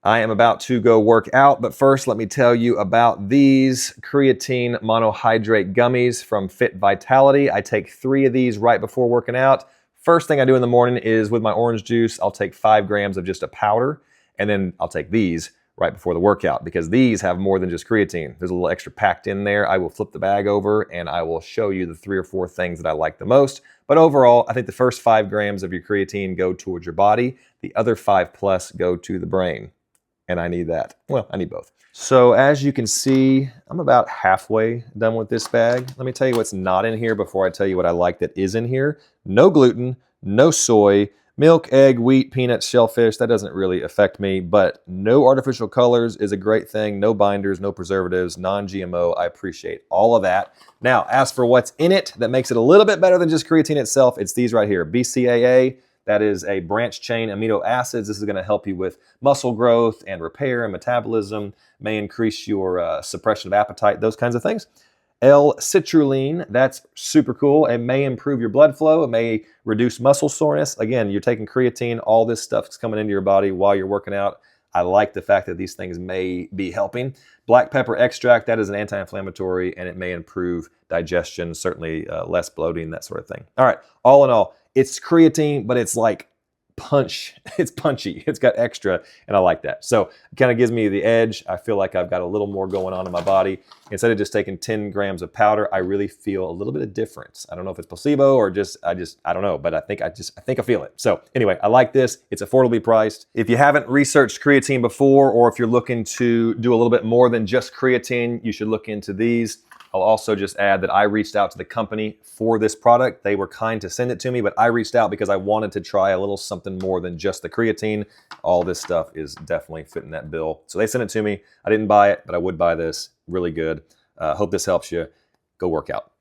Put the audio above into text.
I am about to go work out, but first let me tell you about these creatine monohydrate gummies from FitVitality. I take 3 of these right before working out. First thing I do in the morning is with my orange juice, I'll take 5 grams of just a powder, and then I'll take these right before the workout because these have more than just creatine. There's a little extra packed in there. I will flip the bag over and I will show you the 3 or 4 things that I like the most. But overall, I think the first 5 grams of your creatine go towards your body. The other 5 plus go to the brain. And I need that. Well, I need both. So as you can see, I'm about halfway done with this bag. Let me tell you what's not in here before I tell you what I like that is in here. No gluten, no soy, milk, egg, wheat, peanuts, shellfish. That doesn't really affect me, but no artificial colors is a great thing. No binders, no preservatives, non-GMO. I appreciate all of that. Now, as for what's in it that makes it a little bit better than just creatine itself, it's these right here. BCAA. That is a branched chain amino acids. This is going to help you with muscle growth and repair and metabolism, may increase your suppression of appetite, those kinds of things. L-citrulline, that's super cool. It may improve your blood flow. It may reduce muscle soreness. Again, you're taking creatine. All this stuff is coming into your body while you're working out. I like the fact that these things may be helping. Black pepper extract, that is an anti-inflammatory, and it may improve digestion, certainly less bloating, that sort of thing. All right, all in all, it's creatine, but it's like punch. It's punchy. It's got extra, and I like that. So it kind of gives me the edge. I feel like I've got a little more going on in my body. Instead of just taking 10 grams of powder, I really feel a little bit of difference. I don't know if it's placebo or I don't know, but I think I feel it. So anyway, I like this. It's affordably priced. If you haven't researched creatine before, or if you're looking to do a little bit more than just creatine, you should look into these. I'll also just add that I reached out to the company for this product. They were kind to send it to me, but I reached out because I wanted to try a little something more than just the creatine. All this stuff is definitely fitting that bill. So they sent it to me. I didn't buy it, but I would buy this. Really good. Hope this helps you. Go work out.